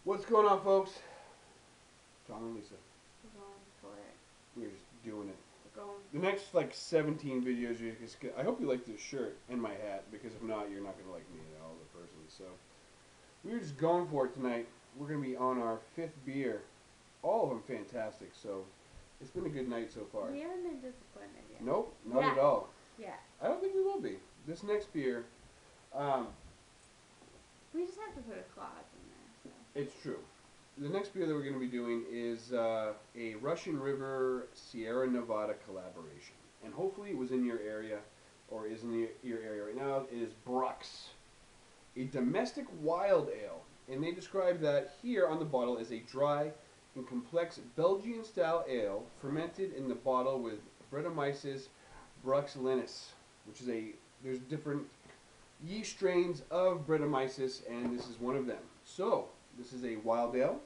What's going on, folks? Tom and Lisa. We're going for it. We're just doing it. We're going. The next, 17 videos, I hope you like this shirt and my hat, because if not, you're not going to like me at all as a person. So, we're just going for it tonight. We're going to be on our 5th beer. All of them fantastic, so it's been a good night so far. We haven't been disappointed yet. Nope, not at all. Yeah. I don't think we will be. This next beer, we just have to put a clause in there. So. it's true. The next beer that we're going to be doing is a Russian River Sierra Nevada collaboration. And hopefully it was in your area, or is in your area right now. It is Brux, a domestic wild ale. And they describe that here on the bottle as a dry and complex Belgian-style ale fermented in the bottle with Brettanomyces bruxellensis, which is there's different yeast strains of Brettanomyces, and this is one of them. So, this is a wild ale.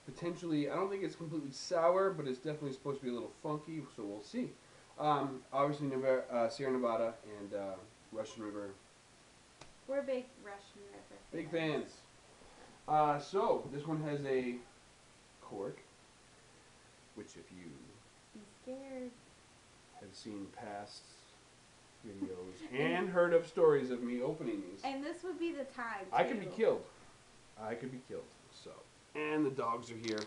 Potentially, I don't think it's completely sour, but it's definitely supposed to be a little funky, so we'll see. Obviously, Sierra Nevada and Russian River. We're big Russian River fans. Big fans. So, this one has a cork, which if you I'm scared. have seen past videos and heard of stories of me opening these. And this would be the time, too. I could be killed. I could be killed. So, and the dogs are here.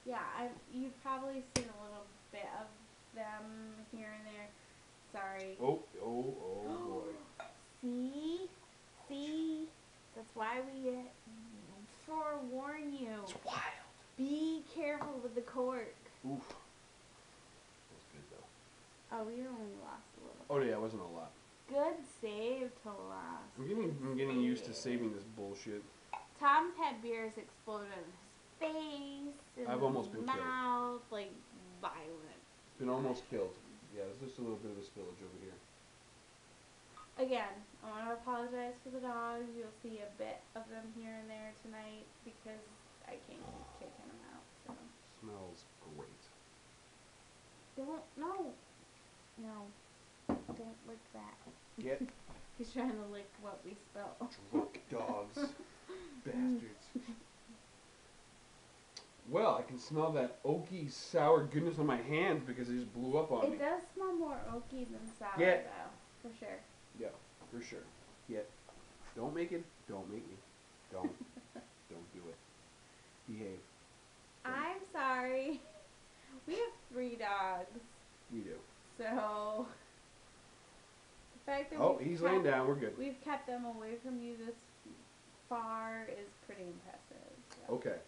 Yeah, you've probably seen a little bit of them here and there. Sorry. Oh boy. See? That's why we forewarn you. It's wild. Be careful with the cork. Oof. That's good though. Oh, we only lost a little. Oh yeah, it wasn't a lot. Good save to last. I'm getting used to saving this bullshit. Tom's had beers explode in his face, in I've almost been mouth, like violent. Been almost killed. Yeah, there's just a little bit of a spillage over here. Again, I want to apologize for the dogs. You'll see a bit of them here and there tonight because I can't keep kicking them out. So. Smells great. No, don't lick that. Get He's trying to lick what we spilled. drunk dogs. Bastards. Well, I can smell that oaky, sour goodness on my hands because it just blew up on me. It does smell more oaky than sour, Yeah. though, for sure. Yeah, for sure. Yeah. Don't make me. Don't do it. Behave. I'm sorry. We have 3 dogs. We do. So, the fact that he's laying down. We're good. we've kept them away from you this far is pretty impressive. So. Okay.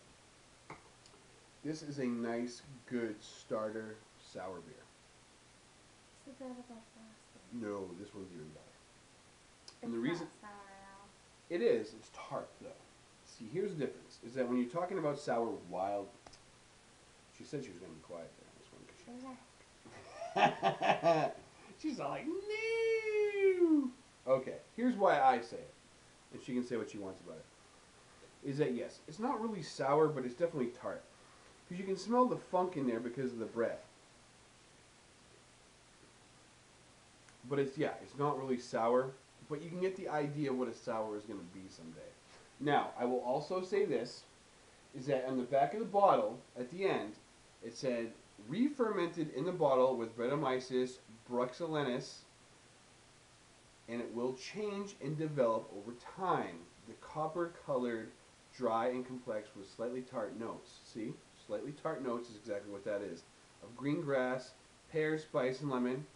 This is a nice, good starter sour beer. Said that about the last one. No, this one's even better. It's And the reason not sour at all. it is, it's tart though. See, here's the difference: is that when you're talking about sour wild, she said she was going to be quiet there on this one because she's all like, no. Okay, here's why I say it, and she can say what she wants about it. Is that yes, it's not really sour, but it's definitely tart. Because you can smell the funk in there because of the bread. But it's not really sour. But you can get the idea of what a sour is going to be someday. Now, I will also say this, is that on the back of the bottle, at the end, it said, re-fermented in the bottle with Brettanomyces bruxellensis, and it will change and develop over time. The copper-colored, dry and complex with slightly tart notes. See? Slightly tart notes is exactly what that is. Of green grass, pear, spice, and lemon.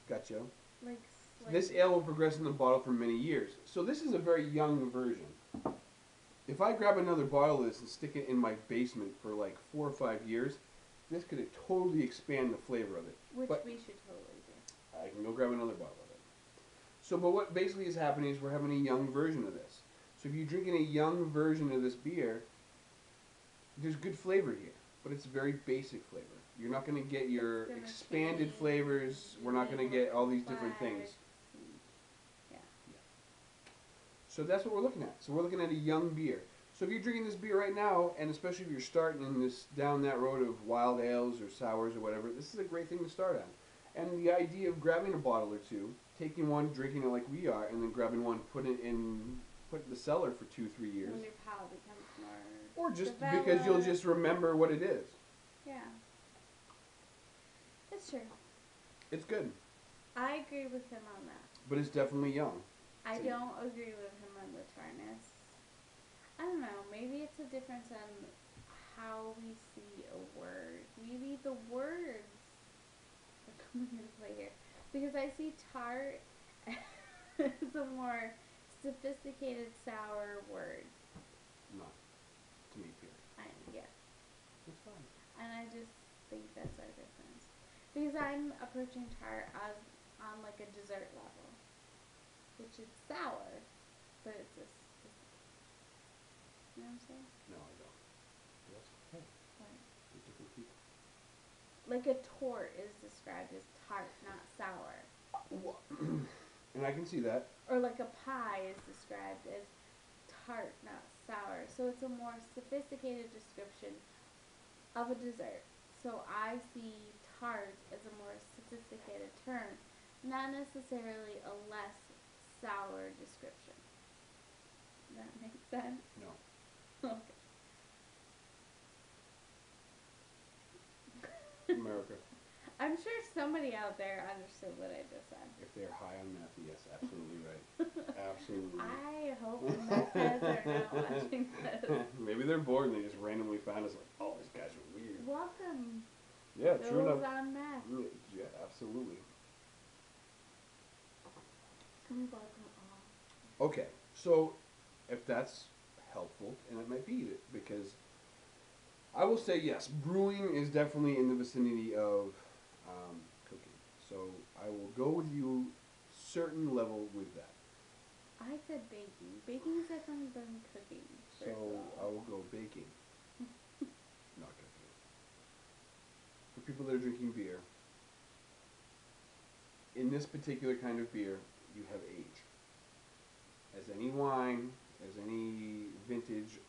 Gotcha. Like this ale will progress in the bottle for many years. So this is a very young version. If I grab another bottle of this and stick it in my basement for like 4 or 5 years, this could totally expand the flavor of it. Which we should totally do. I can go grab another bottle of it. So, but what basically is happening is we're having a young version of this. So if you're drinking a young version of this beer, there's good flavor here, but it's a very basic flavor. You're not going to get your expanded flavors. We're not going to get all these different things. Yeah. So that's what we're looking at. So we're looking at a young beer. So if you're drinking this beer right now, and especially if you're starting in this down that road of wild ales or sours or whatever, this is a great thing to start on. And the idea of grabbing a bottle or two, taking one, drinking it like we are, and then grabbing one, putting it in put in the cellar for 2-3 years. When your palate becomes more Or just developed. because you'll just remember what it is. Yeah. It's true. It's good. I agree with him on that. But it's definitely young. I So don't agree with him on the tartness. I don't know. Maybe it's a difference in how we see a word. Maybe the words are coming into play here. Because I see tart as a more sophisticated sour word. Not to me, period. Yeah. It's fine. And I just think that's our difference. Because I'm approaching tart as on like a dessert level. Which is sour, but it's a sophisticated. You know what I'm saying? No, I don't. But that's okay. Right. We're different people. Like a tort is described as tart, not sour. And I can see that. Or like a pie is described as tart, not sour. So it's a more sophisticated description of a dessert. So I see tart as a more sophisticated term, not necessarily a less sour description. Does that make sense? No. Okay. America. I'm sure somebody out there understood what I just said. If they're high on meth, yes, absolutely right. Absolutely. I hope the meth heads are not watching this. Maybe they're bored and they just randomly found us like, oh, these guys are weird. Welcome. Yeah, true Those enough. on meth. Yeah, absolutely. Welcome all. Okay, so if that's helpful, and it might be because I will say yes, brewing is definitely in the vicinity of cooking. So I will go with you certain level with that. I said baking. Baking is definitely better than cooking. So I will go baking, not cooking. For people that are drinking beer, in this particular kind of beer, you have age. As any wine, as any vintage,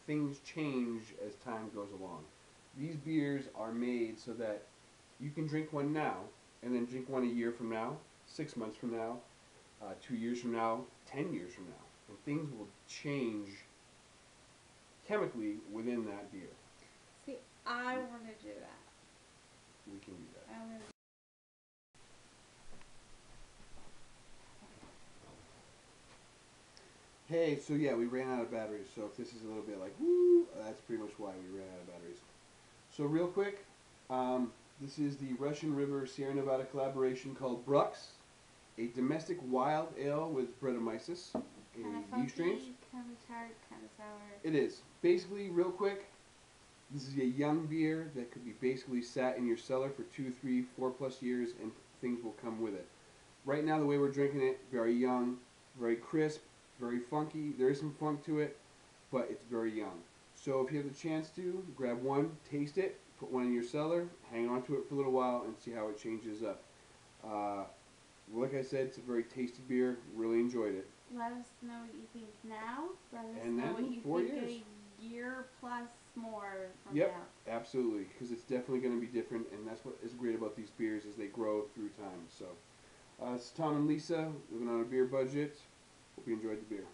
things change as time goes along. These beers are made so that you can drink one now, and then drink one a year from now, 6 months from now, 2 years from now, 10 years from now. And things will change chemically within that beer. See, I want to do that. We can do that. I want to. Hey, so yeah, we ran out of batteries. So if this is a little bit like, woo, that's pretty much why we ran out of batteries. So real quick, this is the Russian River Sierra Nevada collaboration called Brux, a domestic wild ale with Brettanomyces, Kind of a funky, yeast strains. kind of tart, kind of sour. It is. Basically, real quick, this is a young beer that could be basically sat in your cellar for 2, 3, 4+ years and things will come with it. Right now, the way we're drinking it, very young, very crisp, very funky. There is some funk to it, but it's very young. So if you have the chance to, grab one, taste it, put one in your cellar, hang on to it for a little while and see how it changes up. Like I said, it's a very tasty beer. Really enjoyed it. Let us know what you think now. Let us And know then what you 4 think years. a year plus more from Yep, now. absolutely, because it's definitely going to be different, and that's what is great about these beers is they grow through time. So, it's Tom and Lisa living on a beer budget. Hope you enjoyed the beer.